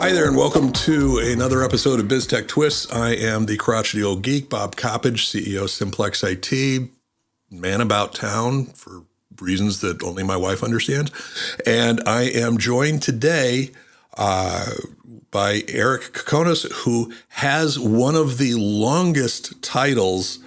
Hi there, and welcome to another episode of BizTech Twists. I am the crotchety old geek, Bob Coppage, CEO Simplex-IT, man about town for reasons that only my wife understands. And I am joined today by Eric Kokonas, who has one of the longest titles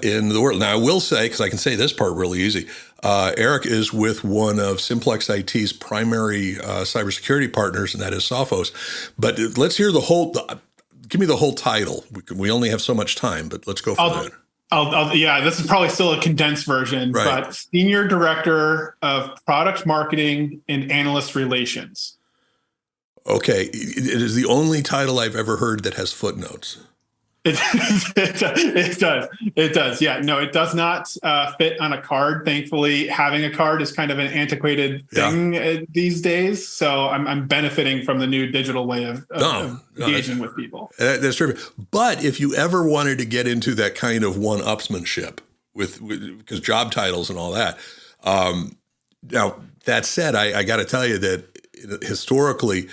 in the world. Now, I will say, because I can say this part really easy, Eric is with one of Simplex-IT's primary cybersecurity partners, and that is Sophos. But let's hear give me the whole title. We only have so much time, but let's go for that. Yeah, this is probably still a condensed version, right. But Senior Director of Product Marketing and Analyst Relations. Okay. It is the only title I've ever heard that has footnotes. It does. Yeah, no, it does not fit on a card. Thankfully, having a card is kind of an antiquated thing these days. So I'm benefiting from the new digital way of engaging with people. That's true. But if you ever wanted to get into that kind of one-upsmanship because job titles and all that, now that said, I got to tell you that historically,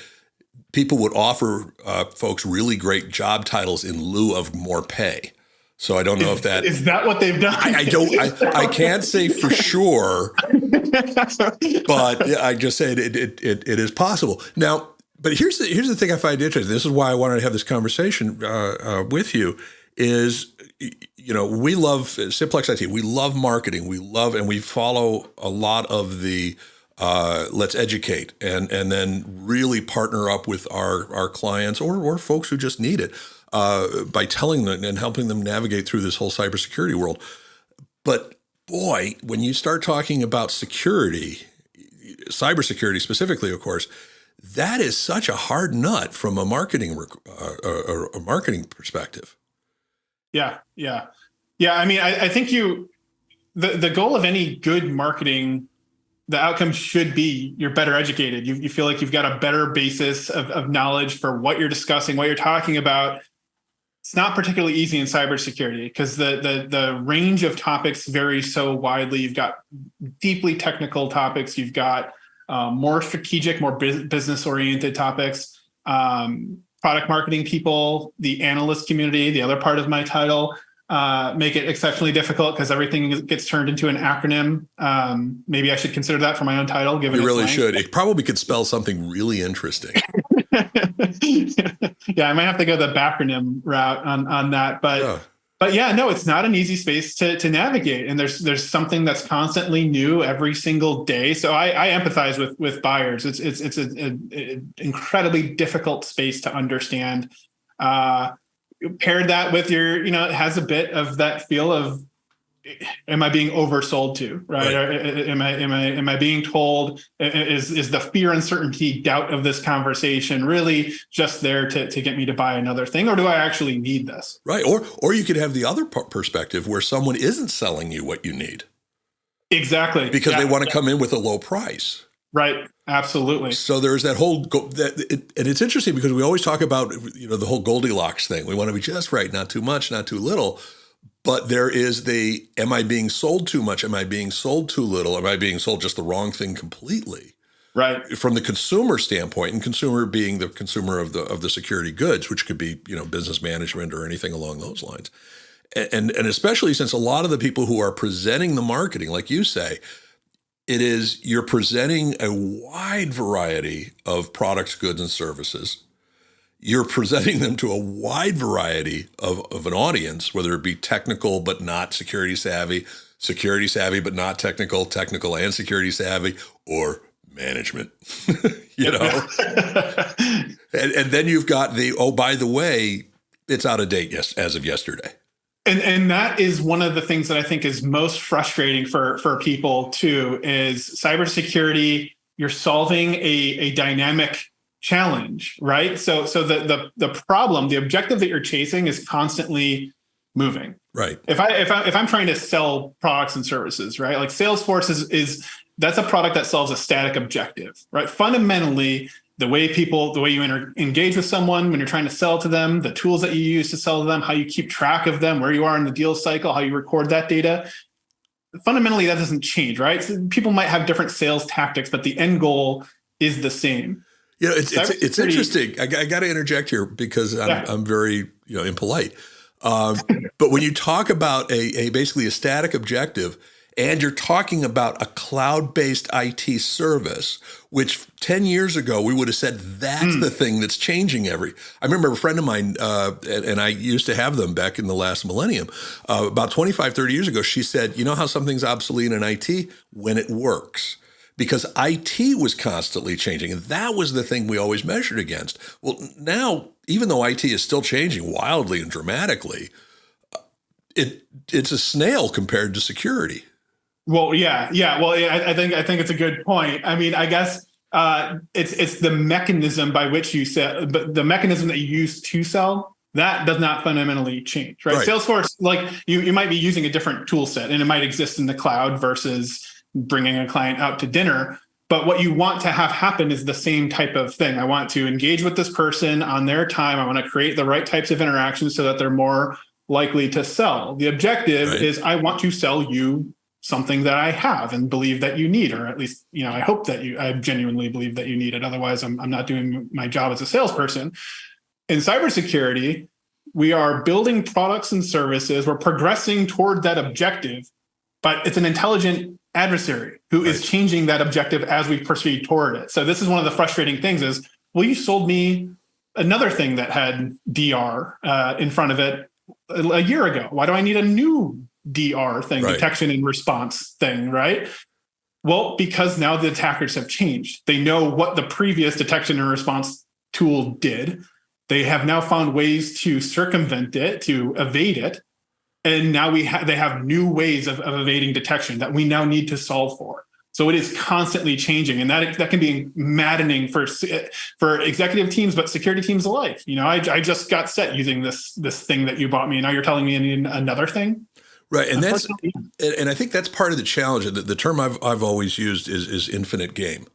people would offer folks really great job titles in lieu of more pay. So I don't know if that is that what they've done. I can't say for sure, but I just say it is possible. Now, but here's the thing I find interesting. This is why I wanted to have this conversation with you. Is we love Simplex-IT. We love marketing. We love and we follow a lot of the. Let's educate and then really partner up with our clients or folks who just need it by telling them and helping them navigate through this whole cybersecurity world. But boy, when you start talking about security, cybersecurity specifically, of course, that is such a hard nut from a marketing perspective. Yeah. I mean, I think the goal of any good marketing. The outcome should be you're better educated. You feel like you've got a better basis of knowledge for what you're discussing, what you're talking about. It's not particularly easy in cybersecurity because the range of topics varies so widely. You've got deeply technical topics. You've got more strategic, more business-oriented topics. Product marketing people, the analyst community, the other part of my title, make it exceptionally difficult because everything gets turned into an acronym. Maybe I should consider that for my own title. Given you really should. It probably could spell something really interesting. Yeah, I might have to go the backronym route on that. But yeah, no, it's not an easy space to navigate, and there's something that's constantly new every single day. So I empathize with buyers. It's an incredibly difficult space to understand. Paired that with it has a bit of that feel of, am I being oversold to, right? Or am I being told, is the fear, uncertainty, doubt of this conversation really just there to get me to buy another thing? Or do I actually need this? Right. Or you could have the other perspective where someone isn't selling you what you need. Exactly. Because they want to come in with a low price. Right. Absolutely. So there's that whole, and it's interesting because we always talk about, the whole Goldilocks thing. We want to be just right, not too much, not too little. But there is am I being sold too much? Am I being sold too little? Am I being sold just the wrong thing completely? Right. From the consumer standpoint, and consumer being the consumer of the security goods, which could be, business management or anything along those lines. And especially since a lot of the people who are presenting the marketing, like you say, you're presenting a wide variety of products, goods, and services. You're presenting them to a wide variety of an audience, whether it be technical but not security savvy but not technical and security savvy, or management, and then you've got by the way, it's out of date as of yesterday. And that is one of the things that I think is most frustrating for people too, is cybersecurity. You're solving a dynamic challenge, right? So the problem, the objective that you're chasing is constantly moving. Right. If I'm trying to sell products and services, right? Like Salesforce is that's a product that solves a static objective, right? Fundamentally, the way you engage with someone when you're trying to sell to them, the tools that you use to sell to them, how you keep track of them, where you are in the deal cycle, how you record that data. Fundamentally, that doesn't change, right? So people might have different sales tactics, but the end goal is the same. It's interesting. I got to interject here because I'm very impolite. But when you talk about a basically a static objective, and you're talking about a cloud-based IT service, which 10 years ago we would have said that's the thing that's changing I remember a friend of mine, and I used to have them back in the last millennium, about 25, 30 years ago, she said, you know how something's obsolete in IT? When it works. Because IT was constantly changing, and that was the thing we always measured against. Well, now, even though IT is still changing wildly and dramatically, it's a snail compared to security. Well, yeah. Well, I think it's a good point. I mean, I guess it's the mechanism by which you sell, but the mechanism that you use to sell, that does not fundamentally change, right? Salesforce, like you might be using a different tool set, and it might exist in the cloud versus bringing a client out to dinner. But what you want to have happen is the same type of thing. I want to engage with this person on their time. I want to create the right types of interactions so that they're more likely to sell. The objective is I want to sell you something that I have and believe that you need, or at least, I hope that I genuinely believe that you need it. Otherwise, I'm not doing my job as a salesperson. In cybersecurity, we are building products and services. We're progressing toward that objective, but it's an intelligent adversary who is changing that objective as we proceed toward it. So this is one of the frustrating things is, well, you sold me another thing that had DR in front of it a year ago. Why do I need a new DR thing, detection and response thing, right? Well, because now the attackers have changed. They know what the previous detection and response tool did. They have now found ways to circumvent it, to evade it. And now they have new ways of evading detection that we now need to solve for. So it is constantly changing, and that can be maddening for executive teams, but security teams alike. I just got set using this thing that you bought me, and now you're telling me I need another thing. Right, and I think that's part of the challenge. The term I've always used is infinite game.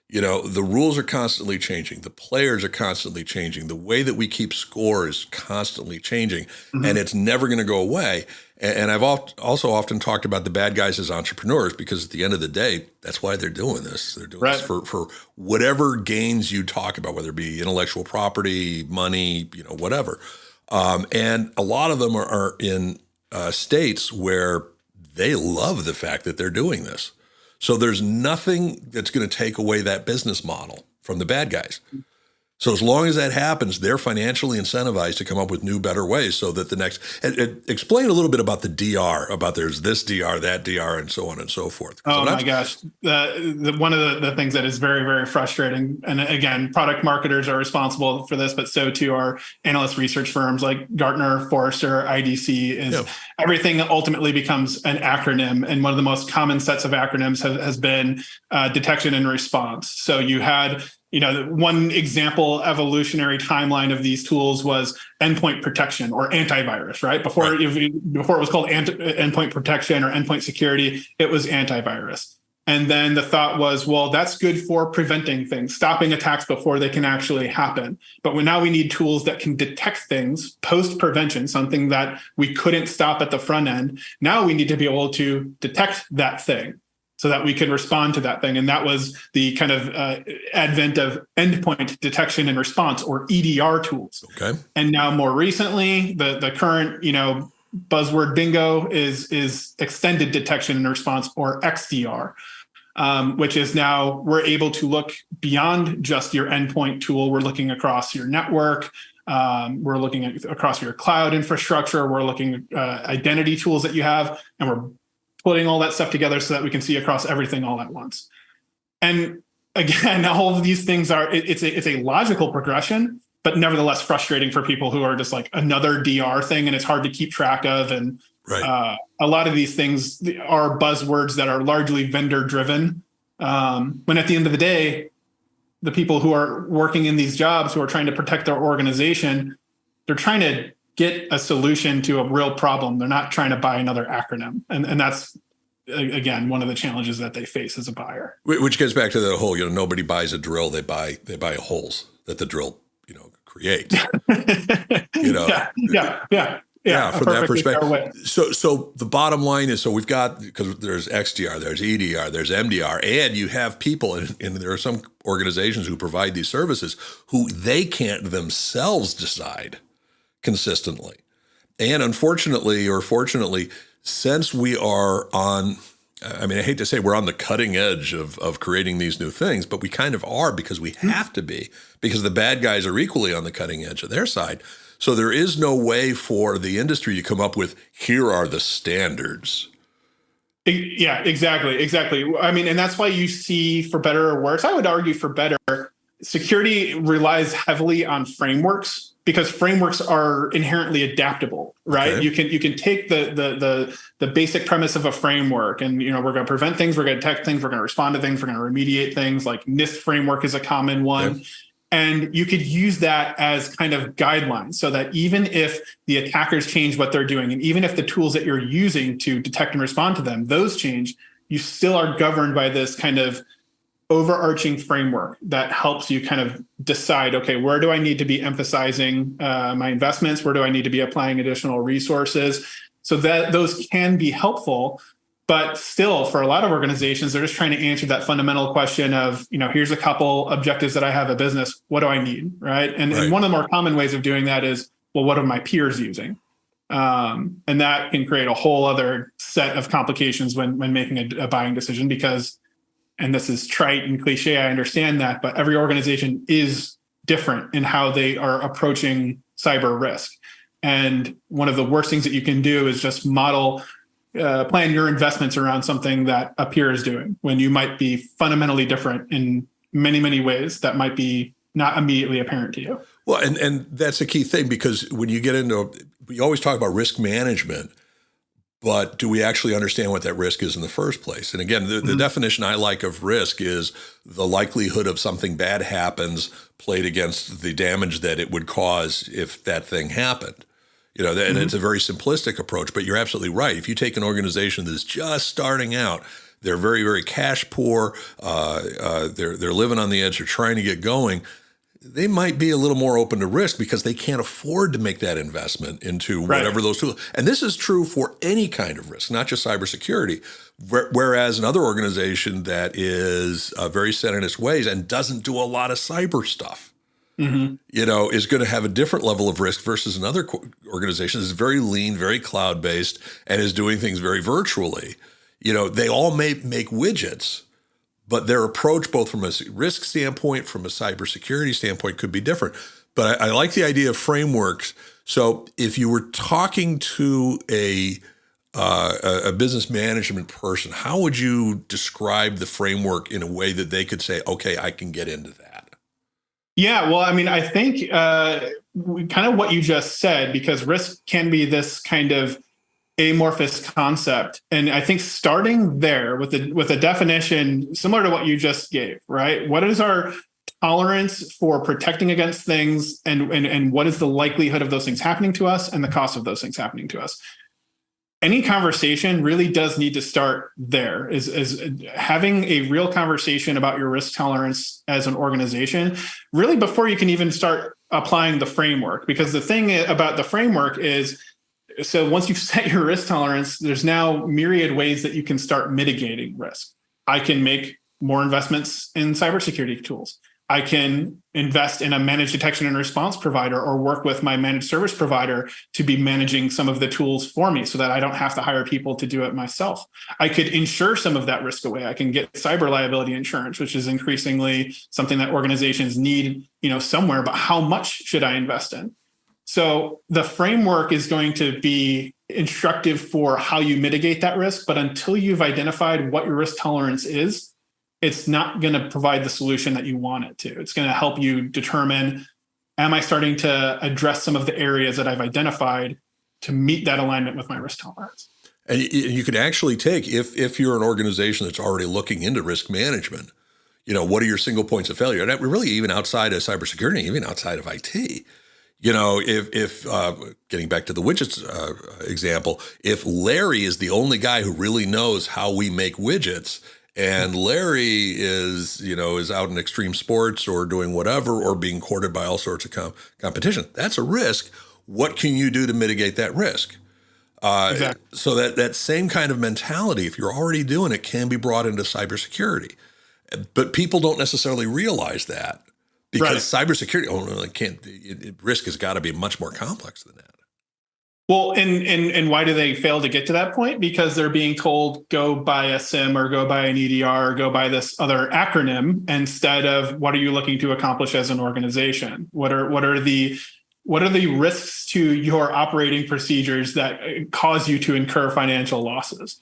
The rules are constantly changing. The players are constantly changing. The way that we keep score is constantly changing, and it's never going to go away. And I've also often talked about the bad guys as entrepreneurs, because at the end of the day, that's why they're doing this. They're doing this for whatever gains you talk about, whether it be intellectual property, money, whatever. And a lot of them are in states where they love the fact that they're doing this. So there's nothing that's going to take away that business model from the bad guys. So as long as that happens, they're financially incentivized to come up with new, better ways so that the next explain a little bit about the DR, about there's this DR, that DR, and so on and so forth. Oh my gosh. One of the things that is very, very frustrating, and again, product marketers are responsible for this, but so too are analyst research firms like Gartner, Forrester, IDC, everything ultimately becomes an acronym. And one of the most common sets of acronyms has been detection and response. So you had one example evolutionary timeline of these tools was endpoint protection or antivirus, right? Before it was called endpoint protection or endpoint security, it was antivirus. And then the thought was, well, that's good for preventing things, stopping attacks before they can actually happen. But now we need tools that can detect things post-prevention, something that we couldn't stop at the front end. Now we need to be able to detect that thing so that we can respond to that thing. And that was the kind of advent of endpoint detection and response, or EDR tools. Okay. And now more recently, the current, buzzword bingo is extended detection and response, or XDR, which is now we're able to look beyond just your endpoint tool. We're looking across your network. We're looking across your cloud infrastructure. We're looking at identity tools that you have, and we're putting all that stuff together so that we can see across everything all at once. And again, all of these things it's a logical progression, but nevertheless frustrating for people who are just like another DR thing, and it's hard to keep track of. And a lot of these things are buzzwords that are largely vendor driven. When at the end of the day, the people who are working in these jobs, who are trying to protect their organization, they're trying to get a solution to a real problem. They're not trying to buy another acronym. And that's, again, one of the challenges that they face as a buyer. Which gets back to the whole, nobody buys a drill, they buy holes that the drill, creates. Yeah. Yeah, a from that perfectly fair way. perspective. So the bottom line is, so we've got, because there's XDR, there's EDR, there's MDR, and you have people, and there are some organizations who provide these services who they can't themselves decide consistently. And unfortunately, or fortunately, since we are on, I mean, I hate to say we're on the cutting edge of creating these new things, but we kind of are, because we have to be, because the bad guys are equally on the cutting edge of their side. So there is no way for the industry to come up with, here are the standards. Yeah, exactly. I mean, and that's why you see, for better or worse, I would argue for better, security relies heavily on frameworks, because frameworks are inherently adaptable, right? Okay. You can take the basic premise of a framework, and we're going to prevent things, we're going to detect things, we're going to respond to things, we're going to remediate things. Like NIST framework is a common one. Okay. And you could use that as kind of guidelines, so that even if the attackers change what they're doing, and even if the tools that you're using to detect and respond to them, those change, you still are governed by this kind of overarching framework that helps you kind of decide, okay, where do I need to be emphasizing my investments? Where do I need to be applying additional resources? So that those can be helpful. But still, for a lot of organizations, they're just trying to answer that fundamental question of, here's a couple objectives that I have a business. What do I need? Right. And one of the more common ways of doing that is, well, what are my peers using? And that can create a whole other set of complications when making a buying decision, because, and this is trite and cliche, I understand that, but every organization is different in how they are approaching cyber risk. And one of the worst things that you can do is just plan your investments around something that a peer is doing, when you might be fundamentally different in many, many ways that might be not immediately apparent to you. Well, and that's a key thing, because when you get into, we always talk about risk management, but do we actually understand what that risk is in the first place? And again, the definition I like of risk is the likelihood of something bad happens played against the damage that it would cause if that thing happened. And it's a very simplistic approach, but you're absolutely right. If you take an organization that's just starting out, they're very, very cash poor, they're living on the edge, they're trying to get going, they might be a little more open to risk, because they can't afford to make that investment into whatever those tools. And this is true for any kind of risk, not just cybersecurity. Whereas another organization that is very set in its ways and doesn't do a lot of cyber stuff, is going to have a different level of risk versus another organization that's very lean, very cloud-based, and is doing things very virtually. They all may make widgets, but their approach, both from a risk standpoint, from a cybersecurity standpoint, could be different. But I like the idea of frameworks. So if you were talking to a business management person, how would you describe the framework in a way that they could say, okay, I can get into that? Yeah, well, I mean, I think kind of what you just said, because risk can be this kind of amorphous concept. And I think starting there with a definition similar to what you just gave, right? What is our tolerance for protecting against things, and what is the likelihood of those things happening to us and the cost of those things happening to us? Any conversation really does need to start there, is having a real conversation about your risk tolerance as an organization, really before you can even start applying the framework. Because the thing about the framework is, so once you've set your risk tolerance, there's now myriad ways that you can start mitigating risk. I can make more investments in cybersecurity tools. I can invest in a managed detection and response provider, or work with my managed service provider to be managing some of the tools for me, so that I don't have to hire people to do it myself. I could insure some of that risk away. I can get cyber liability insurance, which is increasingly something that organizations need, somewhere, but how much should I invest in? So the framework is going to be instructive for how you mitigate that risk, but until you've identified what your risk tolerance is, it's not going to provide the solution that you want it to. It's going to help you determine, am I starting to address some of the areas that I've identified to meet that alignment with my risk tolerance? And you can actually take, if you're an organization that's already looking into risk management, what are your single points of failure? And really, even outside of cybersecurity, even outside of IT, if getting back to the widgets example, if Larry is the only guy who really knows how we make widgets, and Larry is out in extreme sports or doing whatever, or being courted by all sorts of competition, that's a risk. what can you do to mitigate that risk? Exactly. So that same kind of mentality, if you're already doing it, can be brought into cybersecurity. But people don't necessarily realize that because cybersecurity, risk has got to be much more complex than that. Well, and why do they fail to get to that point? Because they're being told, go buy a SIM or go buy an EDR or go buy this other acronym instead of what are you looking to accomplish as an organization? What are the risks to your operating procedures that cause you to incur financial losses?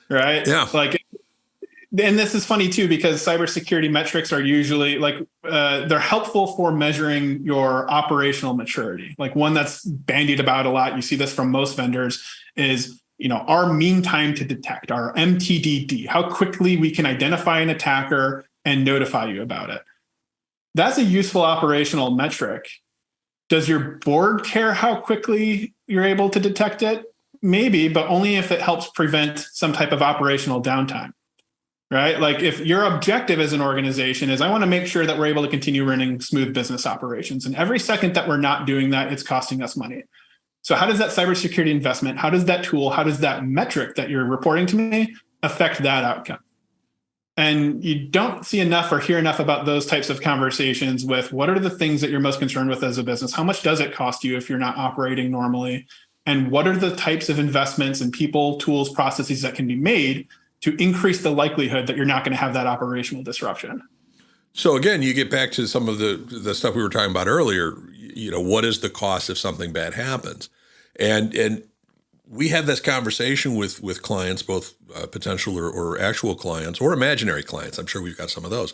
Right? Yeah. And this is funny too, because cybersecurity metrics are usually they're helpful for measuring your operational maturity. Like one that's bandied about a lot, you see this from most vendors, is our mean time to detect, our MTDD, how quickly we can identify an attacker and notify you about it. That's a useful operational metric. Does your board care how quickly you're able to detect it? Maybe, but only if it helps prevent some type of operational downtime. Right? Like if your objective as an organization is, I want to make sure that we're able to continue running smooth business operations. And every second that we're not doing that, it's costing us money. So how does that cybersecurity investment, how does that tool, how does that metric that you're reporting to me affect that outcome? And you don't see enough or hear enough about those types of conversations with what are the things that you're most concerned with as a business? How much does it cost you if you're not operating normally? And what are the types of investments in people, tools, processes that can be made to increase the likelihood that you're not going to have that operational disruption? So again, you get back to some of the stuff we were talking about earlier. What is the cost if something bad happens? And we have this conversation with clients, both potential or actual clients or imaginary clients. I'm sure we've got some of those.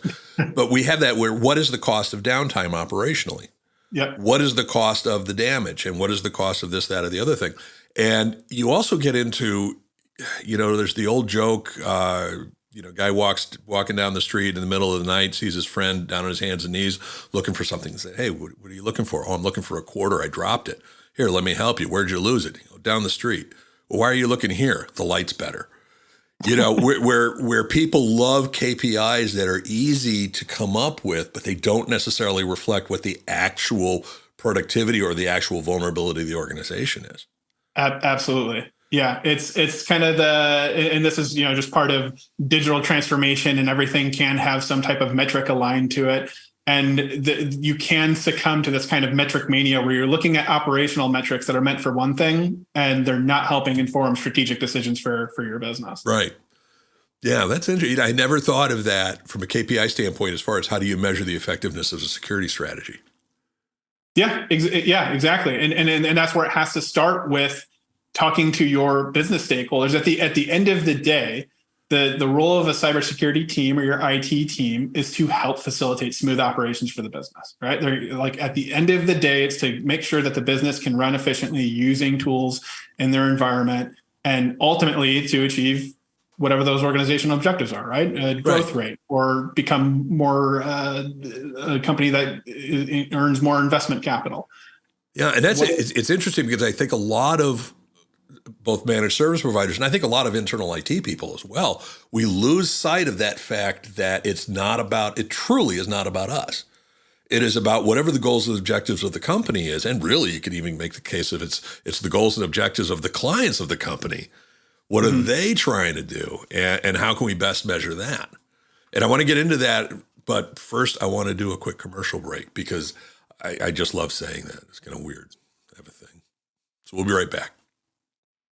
But we have that where what is the cost of downtime operationally? Yep. What is the cost of the damage? And what is the cost of this, that, or the other thing? And you also get into there's the old joke, guy walking down the street in the middle of the night, sees his friend down on his hands and knees looking for something. Say, hey, what are you looking for? Oh, I'm looking for a quarter. I dropped it. Here, let me help you. Where'd you lose it? Down the street. Well, why are you looking here? The light's better. Where people love KPIs that are easy to come up with, but they don't necessarily reflect what the actual productivity or the actual vulnerability of the organization is. Absolutely. Yeah, it's kind of and this is, just part of digital transformation, and everything can have some type of metric aligned to it. And you can succumb to this kind of metric mania where you're looking at operational metrics that are meant for one thing, and they're not helping inform strategic decisions for your business. Right. Yeah, that's interesting. I never thought of that from a KPI standpoint as far as how do you measure the effectiveness of a security strategy. Yeah, exactly. And that's where it has to start with talking to your business stakeholders. At the end of the day, the role of a cybersecurity team or your IT team is to help facilitate smooth operations for the business, right? They're at the end of the day, it's to make sure that the business can run efficiently using tools in their environment, and ultimately to achieve whatever those organizational objectives are, right? Growth rate, or become more a company that earns more investment capital. Yeah, and it's interesting because I think a lot of both managed service providers, and I think a lot of internal IT people as well, we lose sight of that fact that it truly is not about us. It is about whatever the goals and objectives of the company is. And really, you could even make the case of it's the goals and objectives of the clients of the company. What are they trying to do? And how can we best measure that? And I want to get into that, but first I want to do a quick commercial break because I just love saying that. It's kind of weird. I have a thing. So we'll be right back.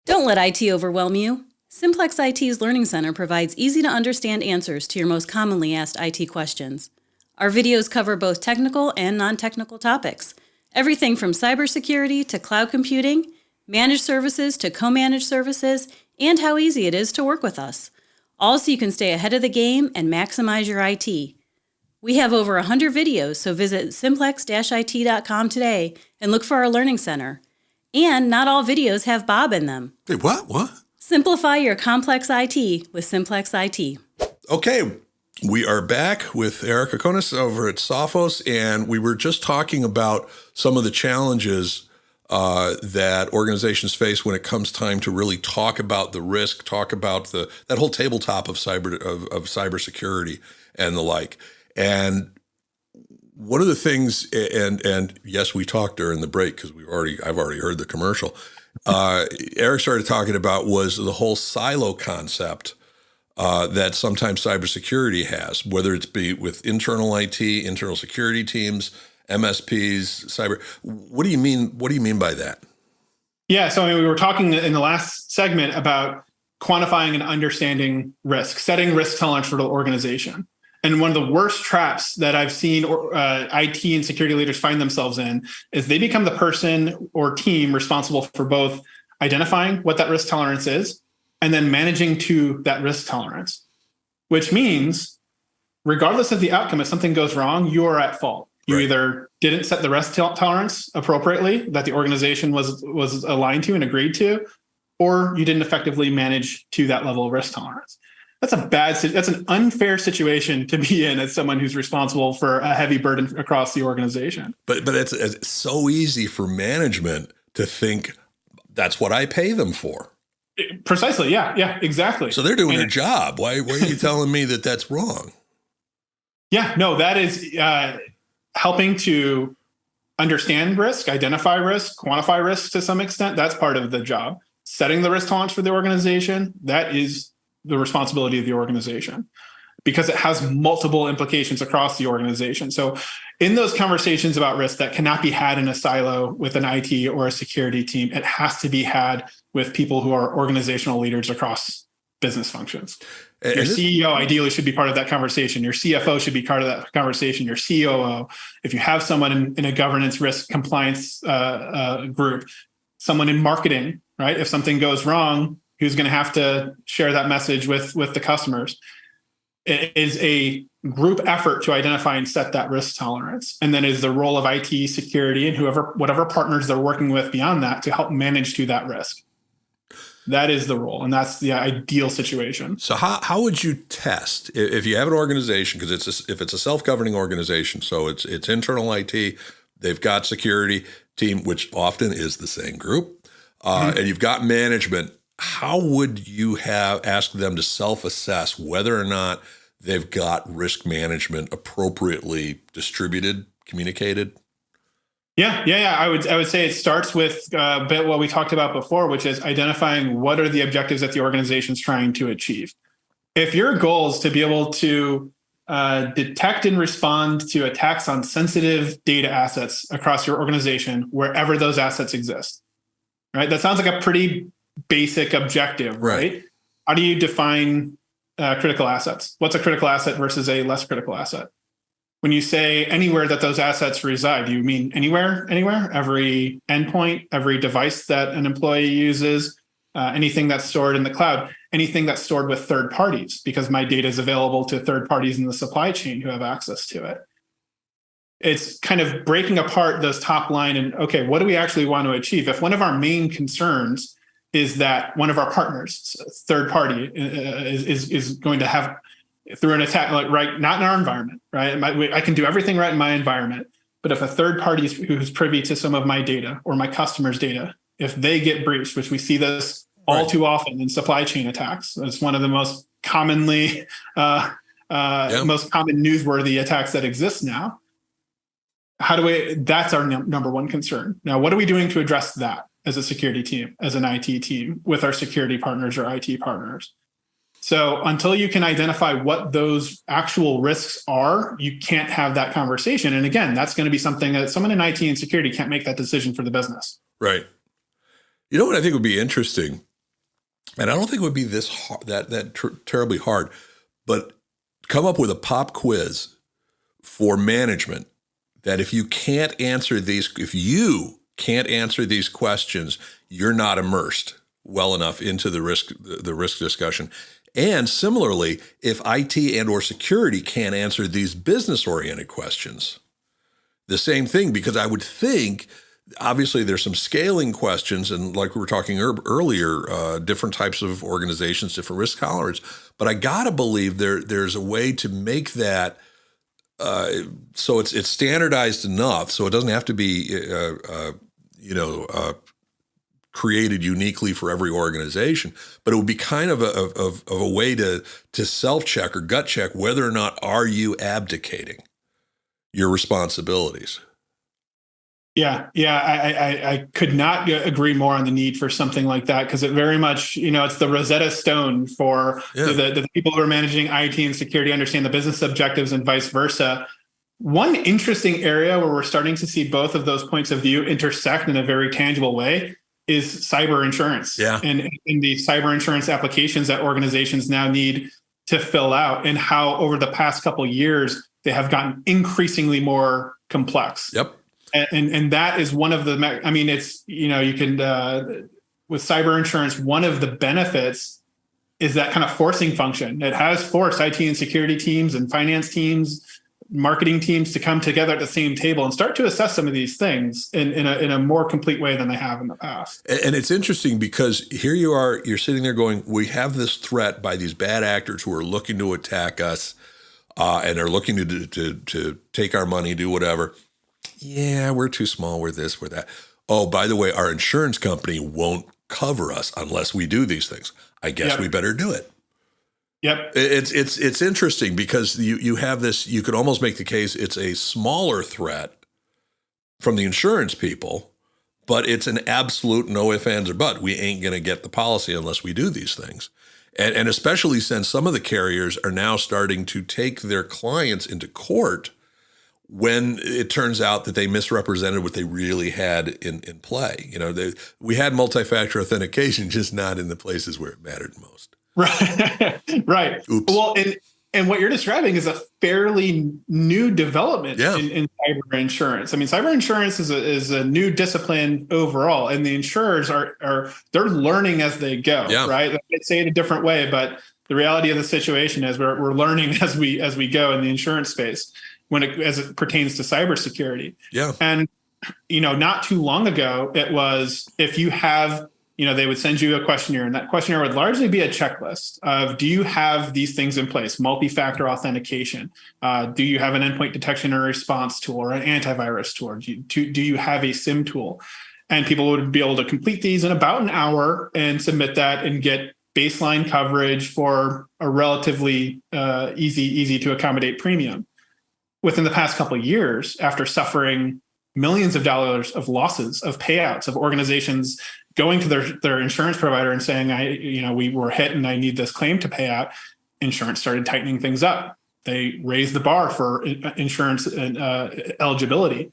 Don't let IT overwhelm you. Simplex-IT's Learning Center provides easy-to-understand answers to your most commonly asked IT questions. Our videos cover both technical and non-technical topics, everything from cybersecurity to cloud computing, managed services to co-managed services, and how easy it is to work with us. All so you can stay ahead of the game and maximize your IT. We have over 100 videos, so visit simplex-it.com today and look for our Learning Center. And not all videos have Bob in them. Hey, what? Simplify your complex IT with Simplex-IT. Okay, we are back with Eric Akonis over at Sophos, and we were just talking about some of the challenges that organizations face when it comes time to really talk about the risk, talk about that whole tabletop of cybersecurity and the like. And One of the things, and yes, we talked during the break because I've already heard the commercial. Eric started talking about was the whole silo concept that sometimes cybersecurity has, whether it's be with internal IT, internal security teams, MSPs, cyber. What do you mean? What do you mean by that? Yeah, so I mean, we were talking in the last segment about quantifying and understanding risk, setting risk tolerance for the organization. And one of the worst traps that I've seen IT and security leaders find themselves in is they become the person or team responsible for both identifying what that risk tolerance is and then managing to that risk tolerance, which means regardless of the outcome, if something goes wrong, you are at fault. You either didn't set the risk tolerance appropriately that the organization was aligned to and agreed to, or you didn't effectively manage to that level of risk tolerance. That's an unfair situation to be in as someone who's responsible for a heavy burden across the organization. But it's so easy for management to think that's what I pay them for. Precisely. Yeah, exactly. So they're doing their job. Why are you telling me that that's wrong? Yeah, no, that is helping to understand risk, identify risk, quantify risk to some extent. That's part of the job. Setting the risk tolerance for the organization, that is the responsibility of the organization because it has multiple implications across the organization. So in those conversations about risk that cannot be had in a silo with an IT or a security team, it has to be had with people who are organizational leaders across business functions. Your CEO ideally should be part of that conversation. Your CFO should be part of that conversation. Your COO, if you have someone in a governance risk compliance group, someone in marketing, right? If something goes wrong, who's going to have to share that message with the customers? It is a group effort to identify and set that risk tolerance. And then is the role of IT, security, and whatever partners they're working with beyond that to help manage to that risk. That is the role, and that's the ideal situation. So how would you test if you have an organization, because if it's a self-governing organization, so it's internal IT, they've got security team, which often is the same group, and you've got management. How would you ask them to self-assess whether or not they've got risk management appropriately distributed, communicated? Yeah. I would say it starts with a bit what we talked about before, which is identifying what are the objectives that the organization's trying to achieve. If your goal is to be able to detect and respond to attacks on sensitive data assets across your organization, wherever those assets exist, right? That sounds like a pretty basic objective, right? How do you define critical assets? What's a critical asset versus a less critical asset? When you say anywhere that those assets reside, do you mean anywhere, every endpoint, every device that an employee uses, anything that's stored in the cloud, anything that's stored with third parties, because my data is available to third parties in the supply chain who have access to it. It's kind of breaking apart those top line and, okay, what do we actually want to achieve? If one of our main concerns is that one of our partners, third party, is going to have through an attack, not in our environment, right? I can do everything right in my environment, but if a third party who's privy to some of my data or my customers' data, if they get breached, which we see this all too often in supply chain attacks, it's one of the most commonly, most common newsworthy attacks that exist now. That's our number one concern. Now, what are we doing to address that as a security team, as an IT team with our security partners or IT partners? So until you can identify what those actual risks are, you can't have that conversation. And again, that's going to be something that someone in IT and security can't make that decision for the business. Right. You know what I think would be interesting, and I don't think it would be this hard, terribly hard, but come up with a pop quiz for management that if you can't answer these questions, you're not immersed well enough into the risk discussion. And similarly, if IT and or security can't answer these business-oriented questions, the same thing, because I would think, obviously, there's some scaling questions, and like we were talking earlier, different types of organizations, different risk tolerance. But I gotta believe there's a way to make that so it's standardized enough, so it doesn't have to be created uniquely for every organization, but it would be kind of a way to self-check or gut check whether or not are you abdicating. your responsibilities. Yeah, I could not agree more on the need for something like that, because it very much, it's the Rosetta Stone for the people who are managing IT and security, understand the business objectives and vice versa. One interesting area where we're starting to see both of those points of view intersect in a very tangible way is cyber insurance. Yeah. And in the cyber insurance applications that organizations now need to fill out, and how over the past couple of years, they have gotten increasingly more complex. Yep. And that is one of the, I mean, it's, you can, with cyber insurance, one of the benefits is that kind of forcing function. It has forced IT and security teams and finance teams, marketing teams to come together at the same table and start to assess some of these things in a more complete way than they have in the past. And it's interesting because here you are, you're sitting there going, we have this threat by these bad actors who are looking to attack us and are looking to take our money, do whatever. Yeah, we're too small, we're this, we're that. Oh, by the way, our insurance company won't cover us unless we do these things. I guess we better do it. Yep. It's interesting because you have this, you could almost make the case it's a smaller threat from the insurance people, but it's an absolute no ifs, ands, or buts. We ain't going to get the policy unless we do these things. And especially since some of the carriers are now starting to take their clients into court when it turns out that they misrepresented what they really had in play. We had multi-factor authentication, just not in the places where it mattered most. Right. Right. Oops. Well, and what you're describing is a fairly new development in cyber insurance. I mean, cyber insurance is a new discipline overall, and the insurers they're learning as they go. Yeah. Right. I'd say it a different way, but the reality of the situation is we're learning as we go in the insurance space as it pertains to cybersecurity. Yeah. And, not too long ago, it was, if you have, they would send you a questionnaire, and that questionnaire would largely be a checklist of, do you have these things in place? Multi-factor authentication. Do you have an endpoint detection and response tool or an antivirus tool? Do you have a SIM tool? And people would be able to complete these in about an hour and submit that and get baseline coverage for a relatively easy to accommodate premium. Within the past couple of years, after suffering millions of dollars of losses, of payouts, of organizations going to their insurance provider and saying, we were hit and I need this claim to pay out, insurance started tightening things up. They raised the bar for insurance eligibility.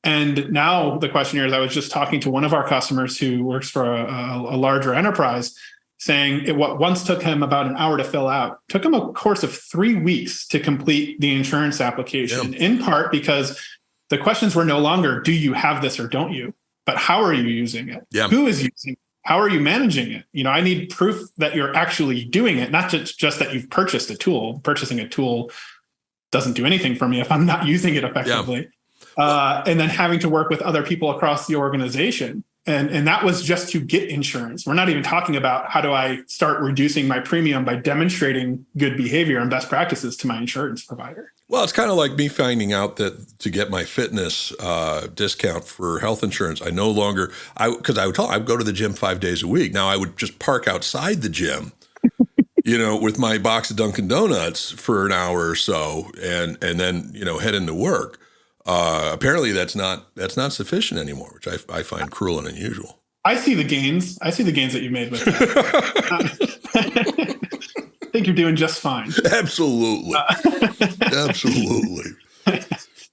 And now the questionnaire is, I was just talking to one of our customers who works for a larger enterprise, saying what once took him about an hour to fill out, took him a course of 3 weeks to complete the insurance application, in part because the questions were no longer, do you have this or don't you? But how are you using it? Yeah. Who is using it? How are you managing it? I need proof that you're actually doing it, not just that you've purchased a tool. Purchasing a tool doesn't do anything for me if I'm not using it effectively. Yeah. And then having to work with other people across the organization. And that was just to get insurance. We're not even talking about how do I start reducing my premium by demonstrating good behavior and best practices to my insurance provider. Well, it's kind of like me finding out that to get my fitness discount for health insurance, I no longer, because I would go to the gym 5 days a week. Now I would just park outside the gym, with my box of Dunkin' Donuts for an hour or so, and then head into work. Apparently that's not sufficient anymore, which I find cruel and unusual. I see the gains. that you made with that. I think you're doing just fine. Absolutely. Absolutely.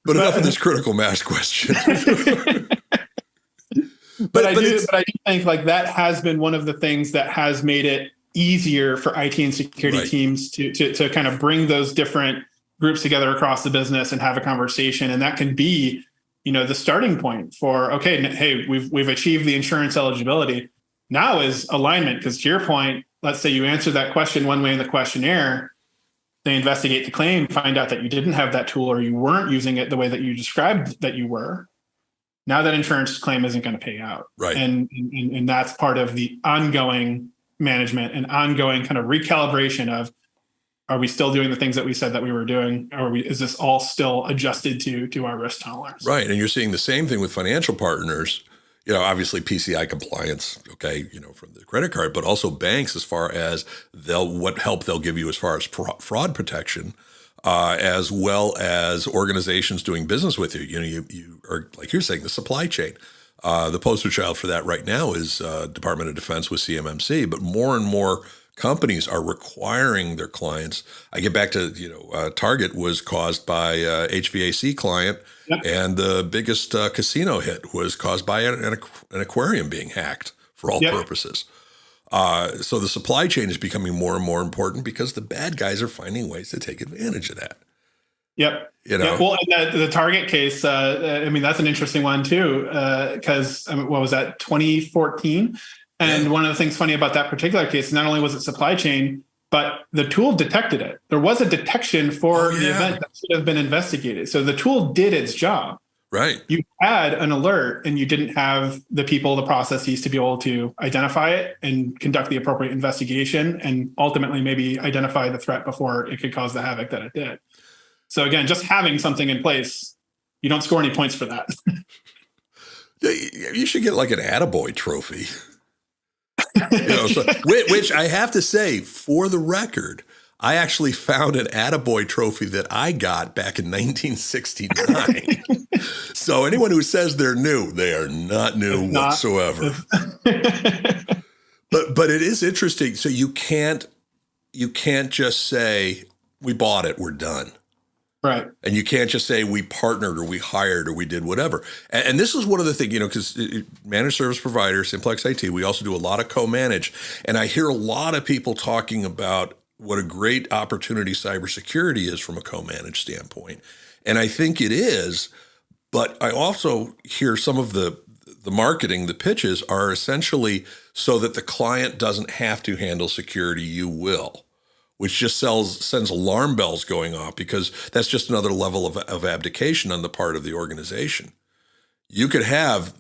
But enough of this critical mass question. But I do think like that has been one of the things that has made it easier for IT and security teams to kind of bring those different groups together across the business and have a conversation. And that can be, the starting point for, okay, hey, we've achieved the insurance eligibility. Now is alignment, because to your point, let's say you answer that question one way in the questionnaire, they investigate the claim, find out that you didn't have that tool or you weren't using it the way that you described that you were. Now that insurance claim isn't going to pay out. Right. And that's part of the ongoing management and ongoing kind of recalibration of, are we still doing the things that we said that we were doing? Or is this all still adjusted to our risk tolerance? Right. And you're seeing the same thing with financial partners, obviously PCI compliance, from the credit card, but also banks as far as what help they'll give you as far as fraud protection. as well as organizations doing business with you. You know, you are, like you're saying, the supply chain. The poster child for that right now is Department of Defense with CMMC, but more and more companies are requiring their clients. I get back to, Target was caused by HVAC client, and the biggest casino hit was caused by an aquarium being hacked for all purposes. So the supply chain is becoming more and more important because the bad guys are finding ways to take advantage of that. Yep. Well, and the Target case, that's an interesting one too, because what was that, 2014? And one of the things funny about that particular case, not only was it supply chain, but the tool detected it. There was a detection for the event that should have been investigated. So the tool did its job. Right. You had an alert and you didn't have the people, the processes to be able to identify it and conduct the appropriate investigation and ultimately maybe identify the threat before it could cause the havoc that it did. So again, just having something in place, you don't score any points for that. You should get like an attaboy trophy. Which I have to say, for the record, I actually found an attaboy trophy that I got back in 1969. So anyone who says they're new, they are not new whatsoever. But it is interesting. So you can't just say we bought it, we're done. Right. And you can't just say we partnered or we hired or we did whatever. And this is one of the things, because managed service provider, Simplex-IT, we also do a lot of co-manage. And I hear a lot of people talking about what a great opportunity cybersecurity is from a co-managed standpoint. And I think it is, but I also hear some of the marketing, the pitches are essentially so that the client doesn't have to handle security, you will. Which just sends alarm bells going off because that's just another level of abdication on the part of the organization. You could have,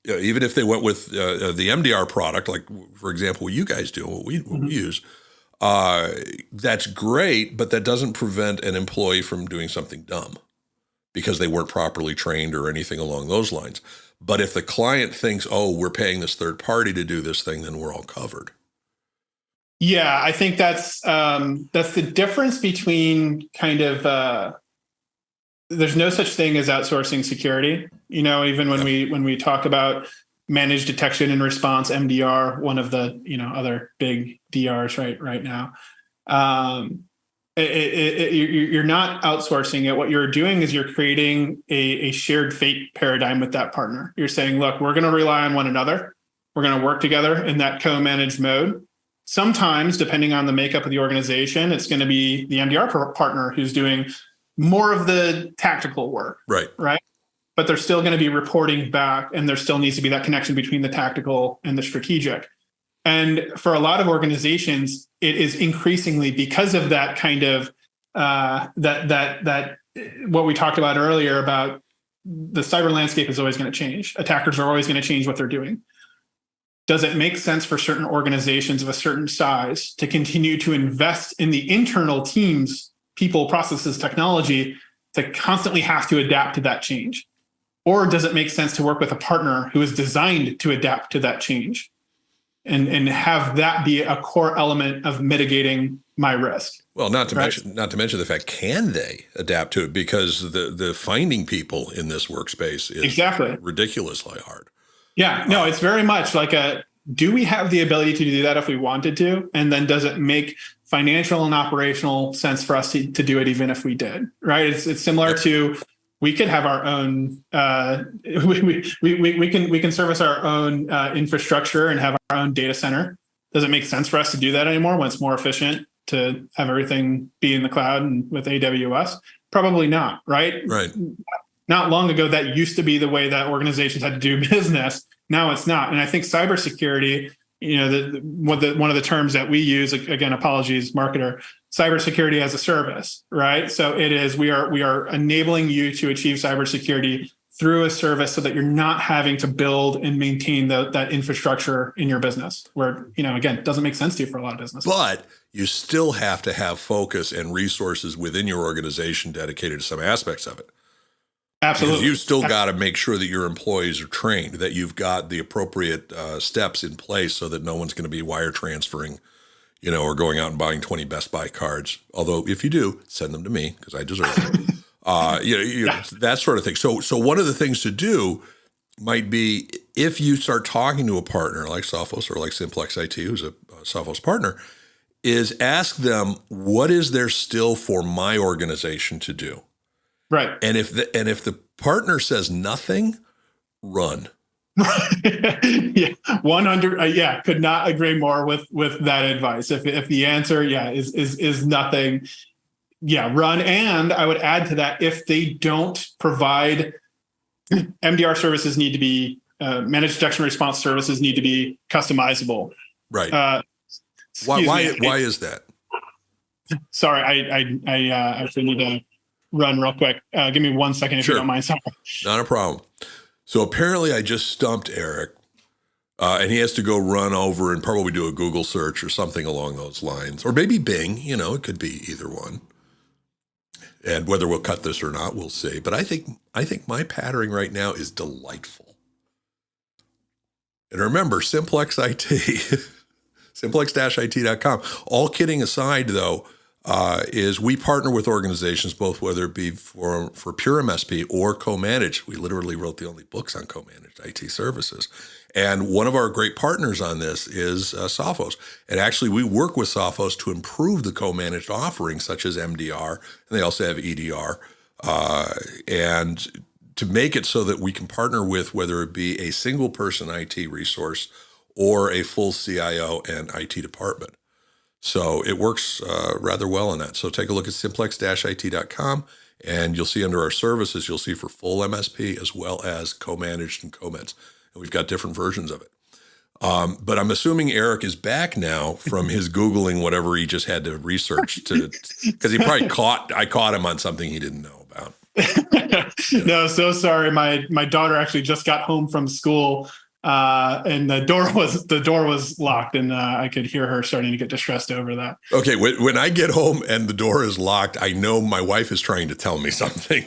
even if they went with the MDR product, like, for example, what you guys do, what we use, that's great, but that doesn't prevent an employee from doing something dumb because they weren't properly trained or anything along those lines. But if the client thinks, oh, we're paying this third party to do this thing, then we're all covered. Yeah, I think that's the difference between kind of there's no such thing as outsourcing security. Even when we talk about managed detection and response, MDR, one of the other big DRs right now. You're not outsourcing it. What you're doing is you're creating a shared fate paradigm with that partner. You're saying, look, we're going to rely on one another. We're going to work together in that co-managed mode. Sometimes, depending on the makeup of the organization, it's going to be the MDR partner who's doing more of the tactical work. Right. But they're still going to be reporting back, and there still needs to be that connection between the tactical and the strategic. And for a lot of organizations, it is increasingly because of that kind of that what we talked about earlier about the cyber landscape is always going to change. Attackers are always going to change what they're doing. Does it make sense for certain organizations of a certain size to continue to invest in the internal teams, people, processes, technology to constantly have to adapt to that change? Or does it make sense to work with a partner who is designed to adapt to that change and have that be a core element of mitigating my risk? Well, not to mention the fact, can they adapt to it? Because the finding people in this workspace is ridiculously hard. Yeah, no, it's very much like do we have the ability to do that if we wanted to? And then does it make financial and operational sense for us to do it even if we did, right? It's similar to, we could have our own, we can service our own infrastructure and have our own data center. Does it make sense for us to do that anymore when it's more efficient to have everything be in the cloud and with AWS? Probably not, right? Right. Not long ago, that used to be the way that organizations had to do business. Now it's not. And I think cybersecurity, one of the terms that we use, again, apologies, marketer, cybersecurity as a service, right? So it is, we are enabling you to achieve cybersecurity through a service so that you're not having to build and maintain that infrastructure in your business where, again, it doesn't make sense to you for a lot of businesses. But you still have to have focus and resources within your organization dedicated to some aspects of it. Absolutely. Because you've still got to make sure that your employees are trained, that you've got the appropriate steps in place so that no one's going to be wire transferring, or going out and buying 20 Best Buy cards. Although if you do, send them to me because I deserve them. That sort of thing. So one of the things to do might be if you start talking to a partner like Sophos or like Simplex-IT, who's a Sophos partner, is ask them, what is there still for my organization to do? Right. And if the partner says nothing, run. Yeah, 100. Could not agree more with that advice. If the answer, is nothing, run. And I would add to that, if they don't provide MDR services, need to be managed detection response services need to be customizable. Right. Why is that? Sorry, I actually need to run real quick. Give me 1 second if you don't mind. Sorry. Not a problem. So apparently I just stumped Eric, and he has to go run over and probably do a Google search or something along those lines, or maybe Bing. It could be either one. And whether we'll cut this or not, we'll see. But I think my patterning right now is delightful. And remember, Simplex-IT, simplex-it.com. All kidding aside, though, is we partner with organizations, both whether it be for pure MSP or co-managed. We literally wrote the only books on co-managed IT services. And one of our great partners on this is Sophos. And actually, we work with Sophos to improve the co-managed offerings, such as MDR, and they also have EDR, and to make it so that we can partner with whether it be a single person IT resource or a full CIO and IT department. So it works rather well in that. So take a look at simplex-it.com, and you'll see under our services, you'll see for full MSP as well as co-managed and co-meds. And we've got different versions of it. But I'm assuming Eric is back now from his Googling whatever he just had to research because he probably I caught him on something he didn't know about. No, so sorry. My daughter actually just got home from school. And the door was locked, and I could hear her starting to get distressed over that. Okay, when I get home and the door is locked, I know my wife is trying to tell me something.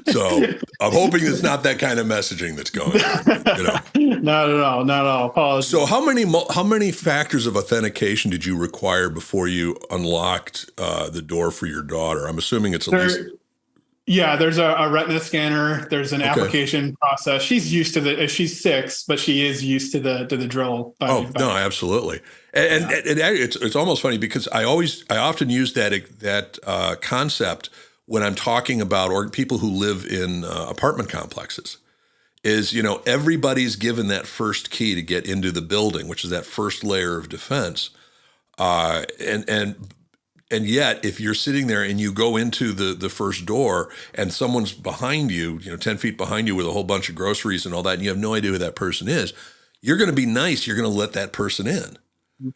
So I'm hoping it's not that kind of messaging that's going on. Not at all. Apologies. So how many factors of authentication did you require before you unlocked the door for your daughter? I'm assuming it's at least. Yeah, there's a retina scanner. There's an application process. She's used to she's 6, but she is used to the drill. No, absolutely. And it's almost funny because I often use that concept when I'm talking about people who live in apartment complexes. Is everybody's given that first key to get into the building, which is that first layer of defense, And yet, if you're sitting there and you go into the first door and someone's behind you, 10 feet behind you with a whole bunch of groceries and all that, and you have no idea who that person is, you're going to be nice. You're going to let that person in.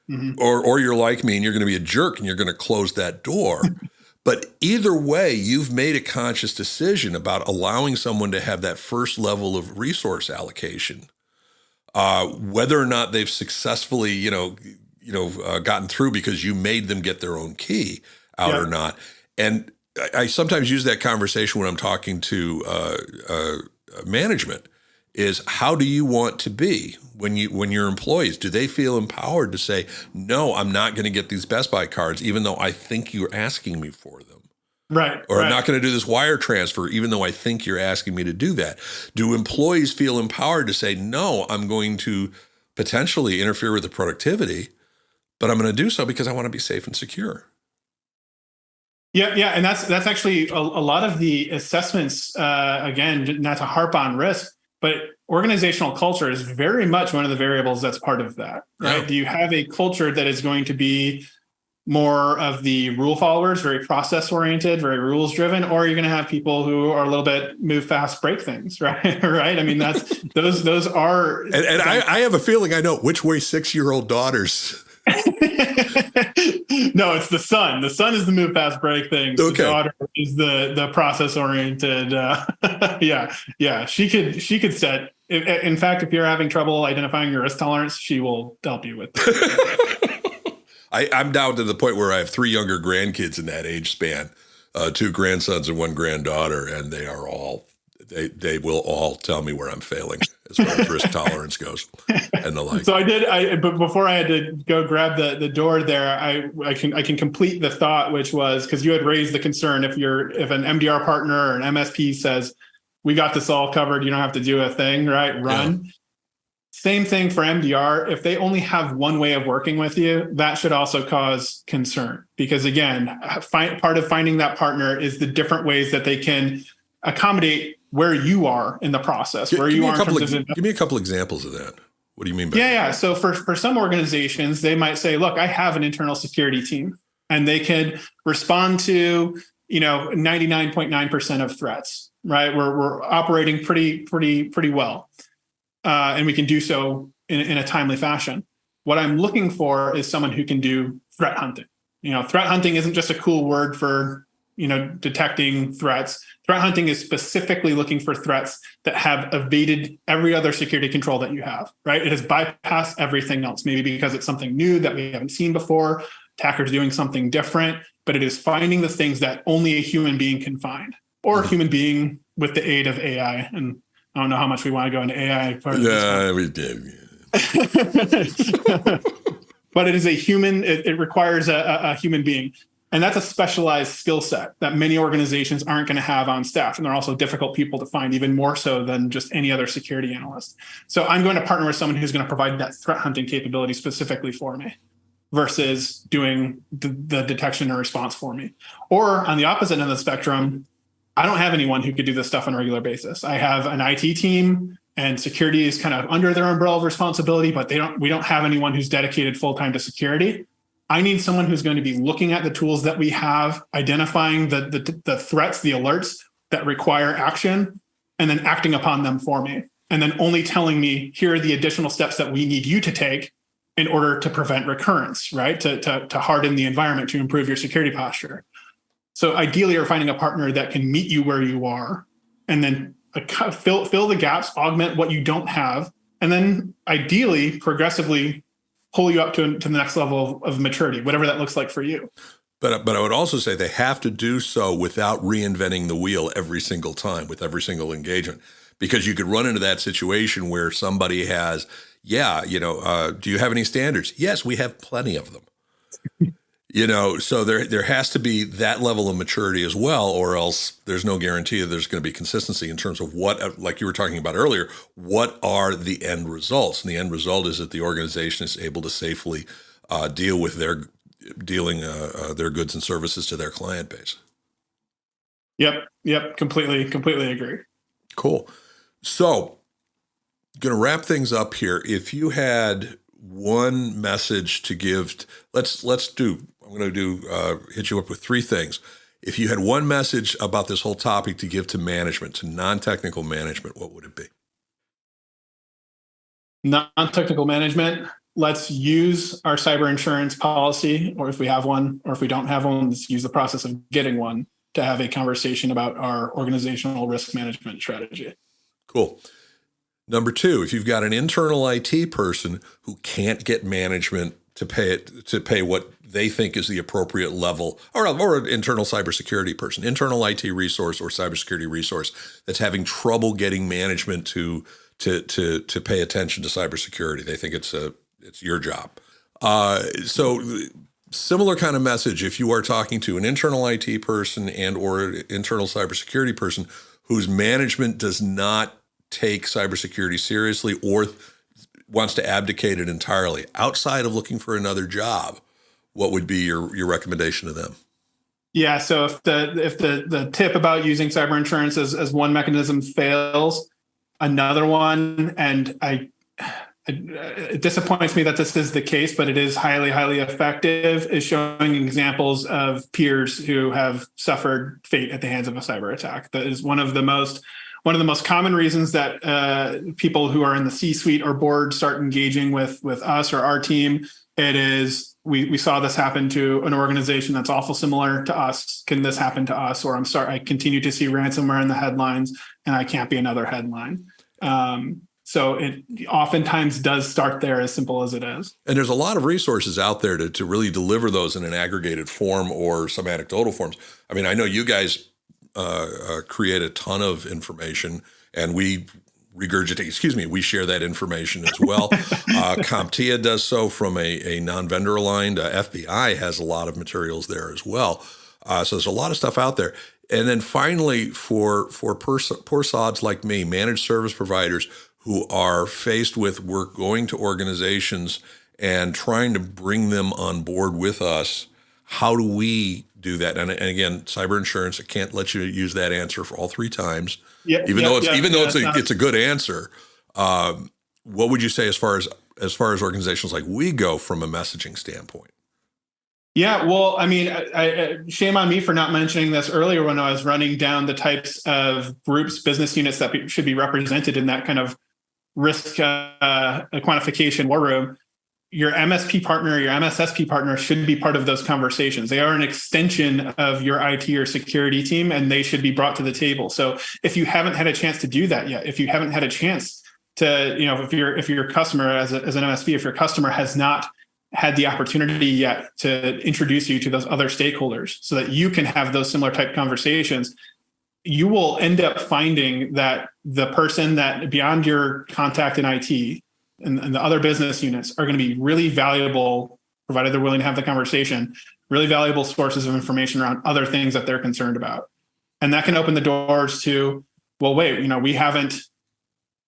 Mm-hmm. Or you're like me and you're going to be a jerk and you're going to close that door. But either way, you've made a conscious decision about allowing someone to have that first level of resource allocation. Whether or not they've successfully, gotten through because you made them get their own key out or not. And I sometimes use that conversation when I'm talking to management is how do you want to be when your employees, do they feel empowered to say, no, I'm not going to get these Best Buy cards, even though I think you're asking me for them. Right. Or I'm not going to do this wire transfer, even though I think you're asking me to do that. Do employees feel empowered to say, no, I'm going to potentially interfere with the productivity, but I'm going to do so because I want to be safe and secure. Yeah, and that's actually a lot of the assessments. Again, not to harp on risk, but organizational culture is very much one of the variables that's part of that. Right? Yeah. Do you have a culture that is going to be more of the rule followers, very process oriented, very rules driven, or are you going to have people who are a little bit move fast, break things, right? Right. I mean, that's those are. And I have a feeling I know which way 6-year-old daughters. No, it's the son. The son is the move fast, break things. Okay. The daughter is the process oriented. Yeah. She could set. In fact, if you're having trouble identifying your risk tolerance, she will help you with it. I'm down to the point where I have 3 younger grandkids in that age span, 2 grandsons and 1 granddaughter, and they are all they will all tell me where I'm failing as far as risk tolerance goes and the like. So but before I had to go grab the door there, I can complete the thought, which was, because you had raised the concern, if an MDR partner or an MSP says, we got this all covered, you don't have to do a thing, right? Run. Yeah. Same thing for MDR. If they only have one way of working with you, that should also cause concern. Because again, part of finding that partner is the different ways that they can accommodate where you are in the process, where you are in terms of. Give me a couple examples of that. What do you mean by that? Yeah. So for some organizations, they might say, look, I have an internal security team, and they can respond to 99.9% of threats, right? We're operating pretty well. And we can do so in a timely fashion. What I'm looking for is someone who can do threat hunting. Threat hunting isn't just a cool word for, detecting threats. Threat hunting is specifically looking for threats that have evaded every other security control that you have, right? It has bypassed everything else, maybe because it's something new that we haven't seen before, attackers doing something different, but it is finding the things that only a human being can find, or a human being with the aid of AI. And I don't know how much we want to go into AI. Yeah, we did. But it is a human. It requires a human being. And that's a specialized skill set that many organizations aren't going to have on staff. And they're also difficult people to find, even more so than just any other security analyst. So I'm going to partner with someone who's going to provide that threat hunting capability specifically for me, versus doing the detection or response for me. Or on the opposite end of the spectrum, I don't have anyone who could do this stuff on a regular basis. I have an IT team, and security is kind of under their umbrella of responsibility, but we don't have anyone who's dedicated full-time to security. I need someone who's going to be looking at the tools that we have, identifying the threats, the alerts that require action, and then acting upon them for me. And then only telling me, here are the additional steps that we need you to take in order to prevent recurrence, right? To harden the environment, to improve your security posture. So ideally, you're finding a partner that can meet you where you are, and then fill the gaps, augment what you don't have, and then ideally, progressively pull you up to the next level of maturity, whatever that looks like for you. But I would also say they have to do so without reinventing the wheel every single time with every single engagement, because you could run into that situation where somebody has, do you have any standards? Yes, we have plenty of them. So there has to be that level of maturity as well, or else there's no guarantee that there's going to be consistency in terms of what, like you were talking about earlier, what are the end results? And the end result is that the organization is able to safely deal with their goods and services to their client base. Yep. Completely agree. Cool. So, going to wrap things up here. If you had one message to give, I'm going to hit you up with three things. If you had one message about this whole topic to give to management, to non-technical management, what would it be? Non-technical management, let's use our cyber insurance policy, or if we have one, or if we don't have one, let's use the process of getting one to have a conversation about our organizational risk management strategy. Cool. Number two, if you've got an internal IT person who can't get management to pay what they think is the appropriate level, or an internal cybersecurity person, internal IT resource or cybersecurity resource that's having trouble getting management to pay attention to cybersecurity. They think it's your job. So similar kind of message if you are talking to an internal IT person and or internal cybersecurity person whose management does not take cybersecurity seriously or wants to abdicate it entirely, outside of looking for another job, what would be your recommendation to them? Yeah. So if the tip about using cyber insurance as one mechanism fails, another one, and it disappoints me that this is the case, but it is highly, highly effective, is showing examples of peers who have suffered fate at the hands of a cyber attack. That is one of the most common reasons that people who are in the C-suite or board start engaging with us or our team. It is, we saw this happen to an organization that's awful similar to us. Can this happen to us? Or I'm sorry, I continue to see ransomware in the headlines and I can't be another headline. So it oftentimes does start there, as simple as it is. And there's a lot of resources out there to really deliver those in an aggregated form or some anecdotal forms. I mean, I know you guys create a ton of information, and we we share that information as well. CompTIA does so from a non-vendor aligned. FBI has a lot of materials there as well. So there's a lot of stuff out there. And then finally, for poor sods like me, managed service providers who are faced with work going to organizations and trying to bring them on board with us, how do we do that? And again, cyber insurance, I can't let you use that answer for all three times. Even though it's a good answer. What would you say as far as organizations like we go from a messaging standpoint? Yeah, well, I mean, shame on me for not mentioning this earlier when I was running down the types of groups, business units that should be represented in that kind of risk quantification war room. Your MSP partner, your MSSP partner should be part of those conversations. They are an extension of your IT or security team, and they should be brought to the table. So if you haven't had a chance to do that yet, if you haven't had a chance to, if your customer as an MSP, if your customer has not had the opportunity yet to introduce you to those other stakeholders so that you can have those similar type conversations, you will end up finding that the person that beyond your contact in IT and the other business units are going to be really valuable, provided they're willing to have the conversation, really valuable sources of information around other things that they're concerned about. And that can open the doors to, well, wait, we haven't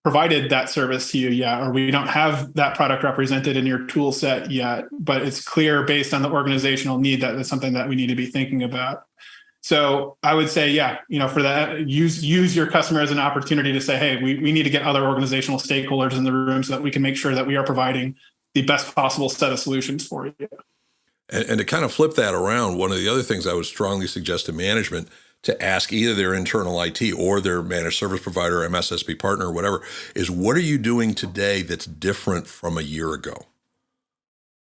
provided that service to you yet, or we don't have that product represented in your tool set yet, but it's clear based on the organizational need that that's something that we need to be thinking about. So I would say, for that, use your customer as an opportunity to say, hey, we need to get other organizational stakeholders in the room so that we can make sure that we are providing the best possible set of solutions for you. And to kind of flip that around, one of the other things I would strongly suggest to management to ask either their internal IT or their managed service provider, MSSP partner, or whatever, is what are you doing today that's different from a year ago?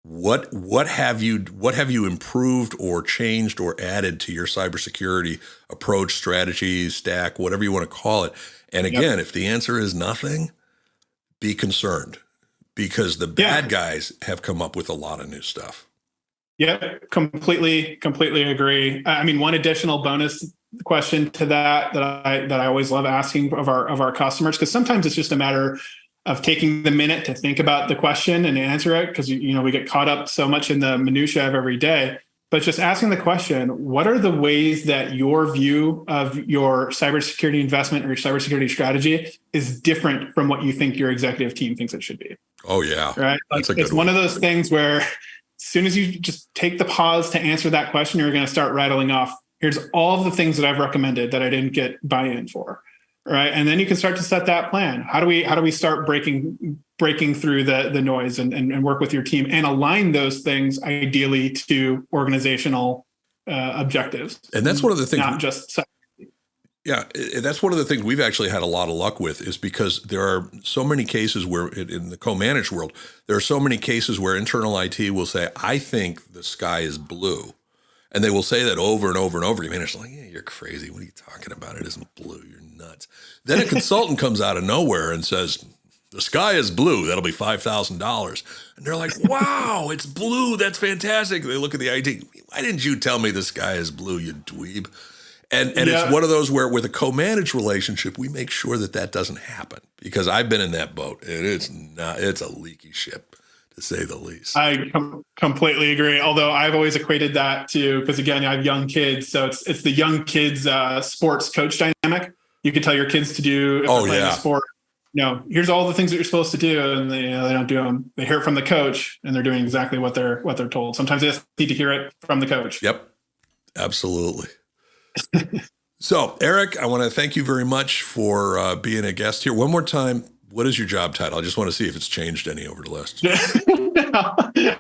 What have you improved or changed or added to your cybersecurity approach, strategy, stack, whatever you want to call it? And again, if the answer is nothing, be concerned, because the bad guys have come up with a lot of new stuff. Yeah, completely agree. I mean, one additional bonus question to that I always love asking of our customers, because sometimes it's just a matter of taking the minute to think about the question and answer it, because we get caught up so much in the minutia of every day. But just asking the question, what are the ways that your view of your cybersecurity investment or your cybersecurity strategy is different from what you think your executive team thinks it should be? Oh yeah, right. That's a good it's one of those things where as soon as you just take the pause to answer that question, you're going to start rattling off, here's all of the things that I've recommended that I didn't get buy-in for. Right. And then you can start to set that plan. How do we start breaking through the noise and work with your team and align those things ideally to organizational objectives? And that's one of the things. Not just. Yeah, that's one of the things we've actually had a lot of luck with, is because there are so many cases where in the co-managed world, there are so many cases where internal IT will say, I think the sky is blue. And they will say that over and over and over again. And it's like, yeah, you're crazy. What are you talking about? It isn't blue. You're nuts. Then a consultant comes out of nowhere and says, the sky is blue. That'll be $5,000. And they're like, wow, it's blue. That's fantastic. They look at the IT. Why didn't you tell me the sky is blue, you dweeb? And it's one of those where with a co-managed relationship, we make sure that doesn't happen, because I've been in that boat and it's a leaky ship, to say the least. I completely agree. Although I've always equated that to, because again, I have young kids. So it's the young kids sports coach dynamic. You can tell your kids to do, if they're playing a sport, here's all the things that you're supposed to do. And they don't do them. They hear it from the coach and they're doing exactly what they're told. Sometimes they just need to hear it from the coach. Yep. Absolutely. So Eric, I want to thank you very much for being a guest here. One more time, what is your job title? I just want to see if it's changed any over the last.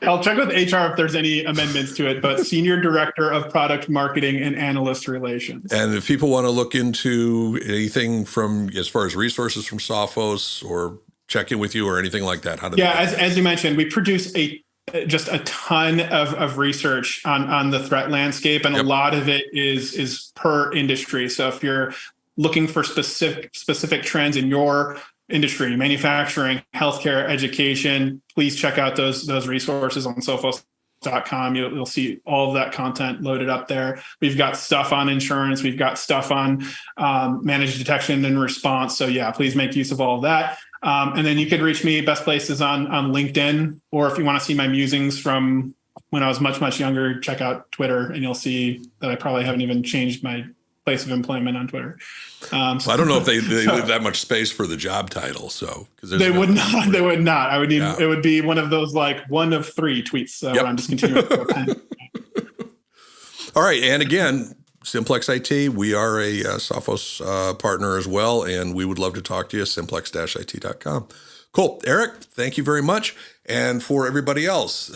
I'll check with HR if there's any amendments to it, but Senior Director of Product Marketing and Analyst Relations. And if people want to look into anything from, as far as resources from Sophos, or check in with you or anything like that, how do they? As you mentioned, we produce just a ton of research on the threat landscape, and a lot of it is per industry. So if you're looking for specific trends in your industry, manufacturing, healthcare, education, please check out those resources on Sophos. simplex.com. You'll see all of that content loaded up there. We've got stuff on insurance. We've got stuff on managed detection and response. So yeah, please make use of all of that. And then you could reach me. Best places on LinkedIn, or if you want to see my musings from when I was much, much younger, check out Twitter, and you'll see that I probably haven't even changed my place of employment on Twitter. I don't know if they leave that much space for the job title. So because they would not. They would not. I would need. It would be one of those like 1 of 3 tweets. So I'm just continuing. All right, and again, Simplex-IT, we are a Sophos partner as well, and we would love to talk to you. Simplex-IT.com. Cool, Eric. Thank you very much. And for everybody else,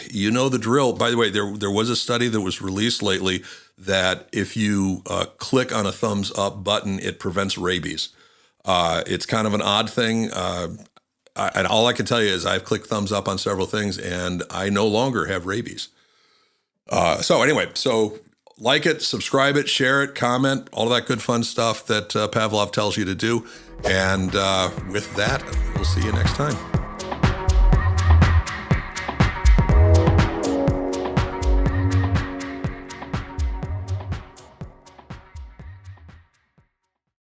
you know the drill. By the way, there was a study that was released lately that if you click on a thumbs up button, it prevents rabies. It's kind of an odd thing. And all I can tell you is I've clicked thumbs up on several things, and I no longer have rabies. So anyway, like it, subscribe it, share it, comment, all of that good fun stuff that Pavlov tells you to do. And with that, we'll see you next time.